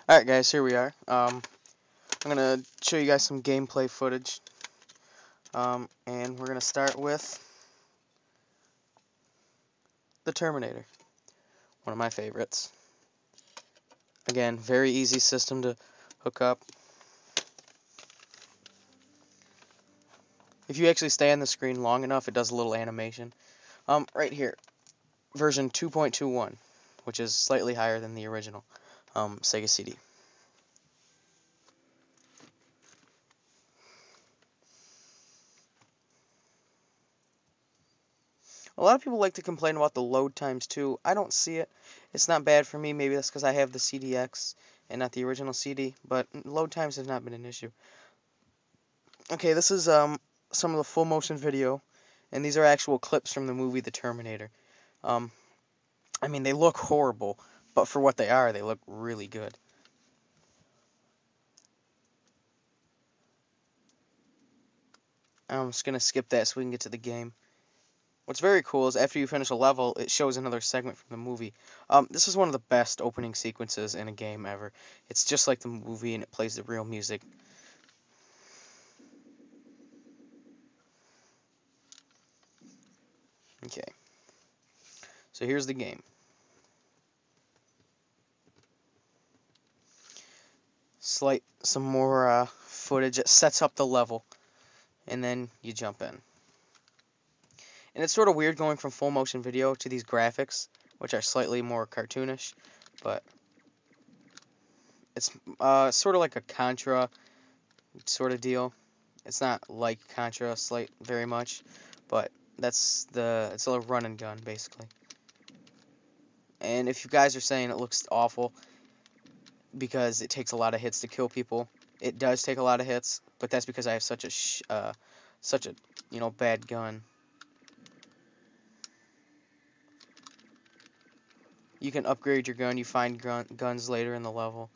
Alright guys, here we are. I'm going to show you guys some gameplay footage. And we're going to start with the Terminator. One of my favorites. Again, very easy system to hook up. If you actually stay on the screen long enough, it does a little animation. Right here, version 2.21, which is slightly higher than the original Sega CD. A lot of people like to complain about the load times too. I don't see it. It's not bad for me. Maybe that's because I have the CDX and not the original CD, but load times have not been an issue. Okay, this is some of the full motion video, and these are actual clips from the movie The Terminator. I mean, they look horrible, but for what they look really good. I'm just gonna skip that so we can get to the game. What's very cool is after you finish a level, it shows another segment from the movie. This is one of the best opening sequences in a game ever. It's just like the movie, and it plays the real music. Okay. So here's the game. Some more footage. It sets up the level, and then you jump in. And it's sort of weird going from full motion video to these graphics, which are slightly more cartoonish, but it's sort of like a Contra sort of deal. It's not like Contra very much, but it's a run and gun basically. And if you guys are saying it looks awful because it takes a lot of hits to kill people, it does take a lot of hits, but that's because I have such a bad gun. You can upgrade your gun. You find guns later in the level.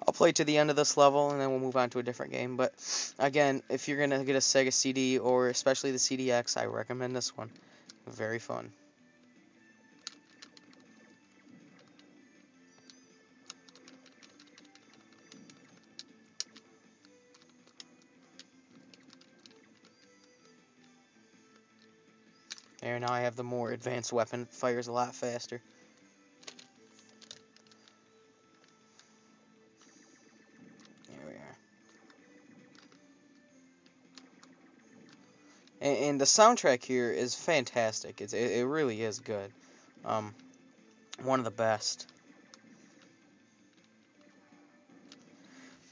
I'll play to the end of this level, and then we'll move on to a different game. But, again, if you're going to get a Sega CD, or especially the CDX, I recommend this one. Very fun. There, now I have the more advanced weapon. It fires a lot faster. There we are. And the soundtrack here is fantastic. It really is good. One of the best.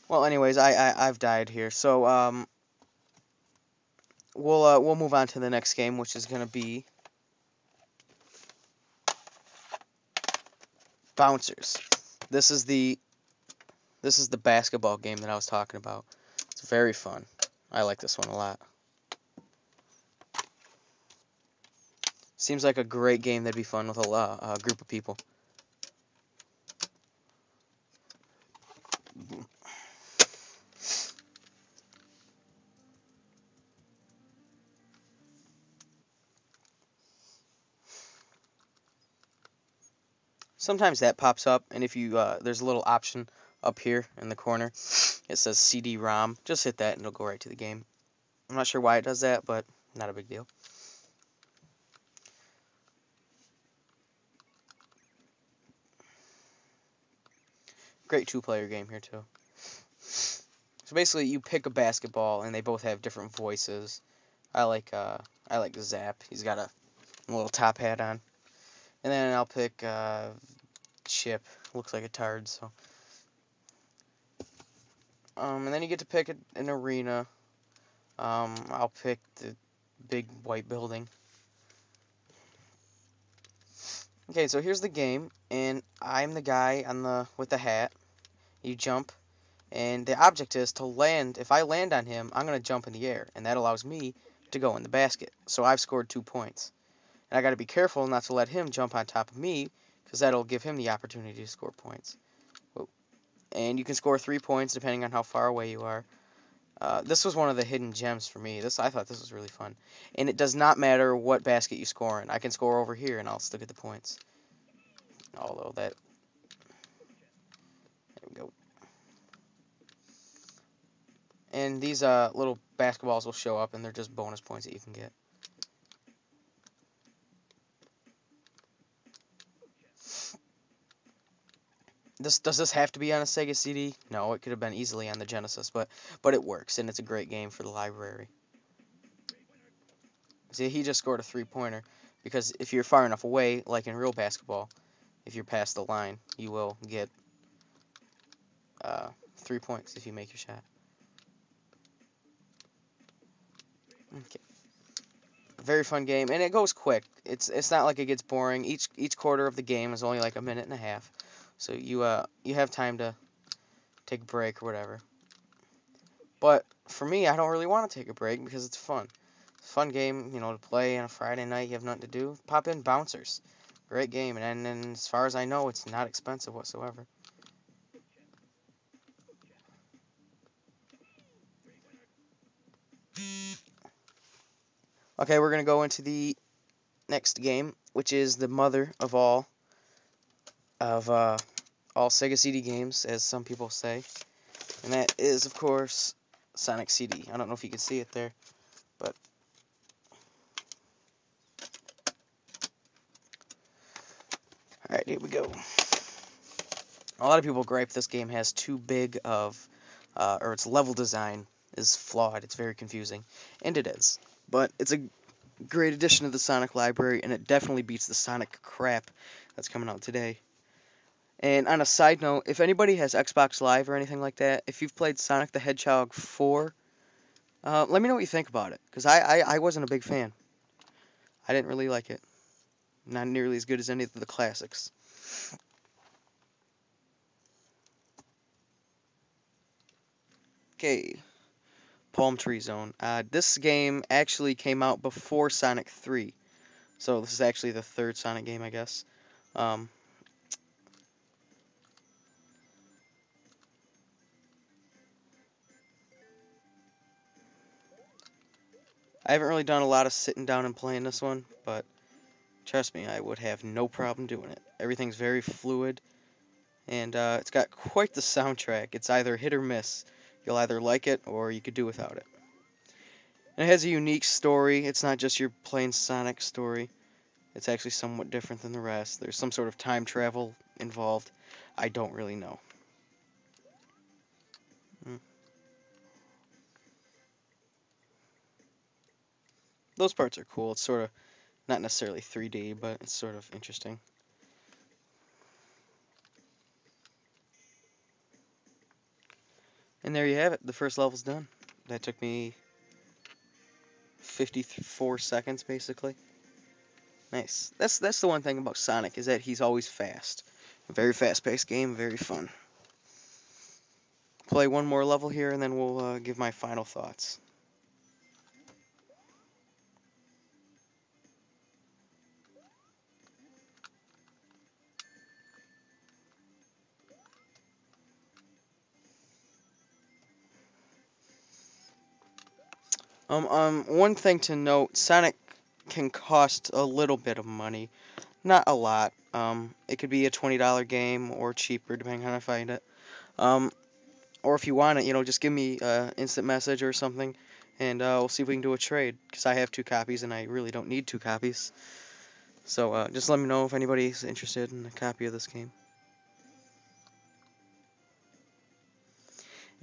Well, anyways, I've died here, so we'll move on to the next game, which is gonna be Bouncers. This is the basketball game that I was talking about. It's very fun. I like this one a lot. Seems like a great game that'd be fun with a group of people. Sometimes that pops up, and if you there's a little option up here in the corner. It says CD-ROM. Just hit that, and it'll go right to the game. I'm not sure why it does that, but not a big deal. Great two-player game here too. So basically, you pick a basketball, and they both have different voices. I like Zap. He's got a little top hat on. And then I'll pick Chip. Looks like a tard, so. And then you get to pick an arena. I'll pick the big white building. Okay, so here's the game, and I'm the guy with the hat. You jump, And the object is to land. If I land on him, I'm going to jump in the air, and that allows me to go in the basket. So I've scored 2 points. And I got to be careful not to let him jump on top of me, because that'll give him the opportunity to score points. Whoa. And you can score 3 points depending on how far away you are. This was one of the hidden gems for me. I thought this was really fun. And it does not matter what basket you score in. I can score over here, and I'll still get the points. Although that... There we go. And these little basketballs will show up, and they're just bonus points that you can get. Does this have to be on a Sega CD? No, it could have been easily on the Genesis, but it works, and it's a great game for the library. See, he just scored a 3-pointer, because if you're far enough away, like in real basketball, if you're past the line, you will get 3 points if you make your shot. Okay. Very fun game, and it goes quick. It's not like it gets boring. Each quarter of the game is only like a minute and a half, so you have time to take a break or whatever. But for me, I don't really want to take a break because it's fun. It's a fun game, to play on a Friday night. You have nothing to do. Pop in Bouncers. Great game, and as far as I know, it's not expensive whatsoever. Okay, we're gonna go into the next game, which is the mother of all Sega CD games, as some people say, and that is, of course, Sonic CD. I don't know if you can see it there, but all right, here we go. A lot of people gripe this game has too big of, or its level design is flawed. It's very confusing, and it is. But it's a great addition to the Sonic library, and it definitely beats the Sonic crap that's coming out today. And on a side note, if anybody has Xbox Live or anything like that, if you've played Sonic the Hedgehog 4, let me know what you think about it, because I wasn't a big fan. I didn't really like it. Not nearly as good as any of the classics. Okay, Palm Tree Zone. This game actually came out before Sonic 3, so this is actually the third Sonic game, I guess. I haven't really done a lot of sitting down and playing this one, but trust me, I would have no problem doing it. Everything's very fluid, and it's got quite the soundtrack. It's either hit or miss. You'll either like it, or you could do without it. And it has a unique story. It's not just your plain Sonic story. It's actually somewhat different than the rest. There's some sort of time travel involved. I don't really know. Those parts are cool. It's sort of not necessarily 3D, but it's sort of interesting. And there you have it. The first level's done. That took me 54 seconds, basically. Nice. That's the one thing about Sonic, is that he's always fast. A very fast-paced game, very fun. Play one more level here, and then we'll give my final thoughts. One thing to note, Sonic can cost a little bit of money, not a lot. It could be a $20 game or cheaper, depending on how I find it. Or if you want it, just give me an instant message or something, and we'll see if we can do a trade, because I have 2 copies, and I really don't need 2 copies. So just let me know if anybody's interested in a copy of this game.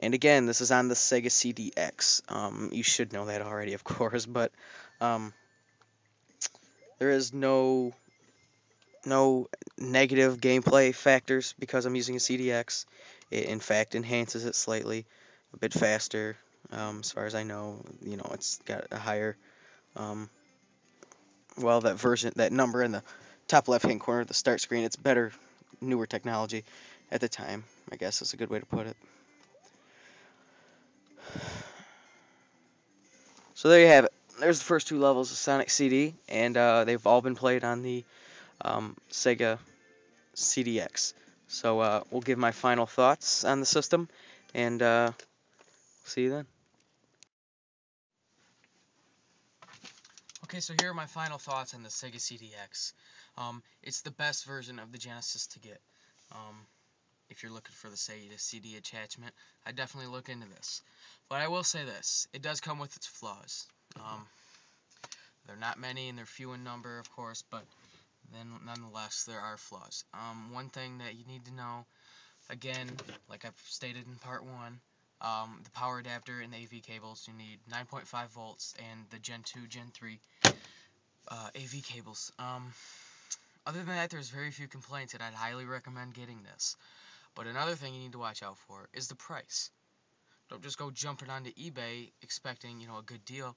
And again, this is on the Sega CDX. You should know that already, of course, but there is no negative gameplay factors because I'm using a CDX. It, in fact, enhances it slightly, a bit faster. As far as I know, it's got a higher, that number in the top left-hand corner of the start screen, it's better, newer technology at the time, I guess is a good way to put it. So there you have it. There's the first 2 levels of Sonic CD, and they've all been played on the Sega CDX. So we'll give my final thoughts on the system, and see you then. Okay, so here are my final thoughts on the Sega CDX. It's the best version of the Genesis to get. If you're looking for the Sega CD attachment, I definitely look into this. But I will say this, it does come with its flaws. They're not many and they're few in number, of course, but then nonetheless there are flaws. One thing that you need to know, again, like I've stated in part 1, the power adapter and the AV cables, you need 9.5 volts and the Gen 2, Gen 3 AV cables. Other than that, there's very few complaints, and I'd highly recommend getting this. But another thing you need to watch out for is the price. Don't just go jumping onto eBay expecting, a good deal,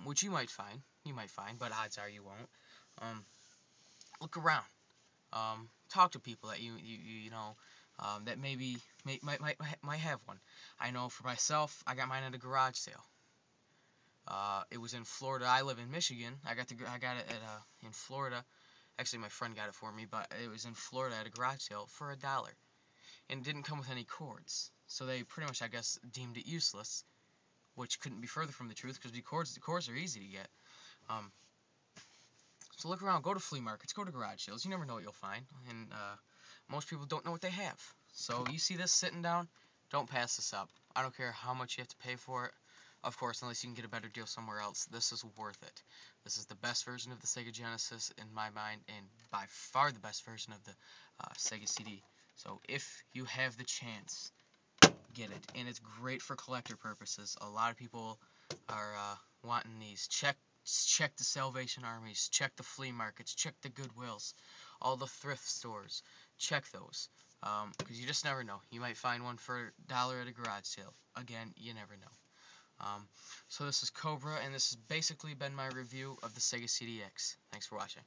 which you might find, but odds are you won't. Look around. Talk to people that you know that maybe might have one. I know for myself, I got mine at a garage sale. It was in Florida. I live in Michigan. I got it in Florida. Actually, my friend got it for me, but it was in Florida at a garage sale for $1, and it didn't come with any cords. So they pretty much, I guess, deemed it useless, which couldn't be further from the truth because the cords are easy to get. So look around, go to flea markets, go to garage sales. You never know what you'll find, and most people don't know what they have. So you see this sitting down, don't pass this up. I don't care how much you have to pay for it. Of course, unless you can get a better deal somewhere else, this is worth it. This is the best version of the Sega Genesis in my mind, and by far the best version of the Sega CD. So if you have the chance, get it. And it's great for collector purposes. A lot of people are wanting these. Check the Salvation Armies, check the flea markets, check the Goodwills, all the thrift stores. Check those. Because you just never know. You might find one for $1 at a garage sale. Again, you never know. So this is Cobra, and this has basically been my review of the Sega CDX. Thanks for watching.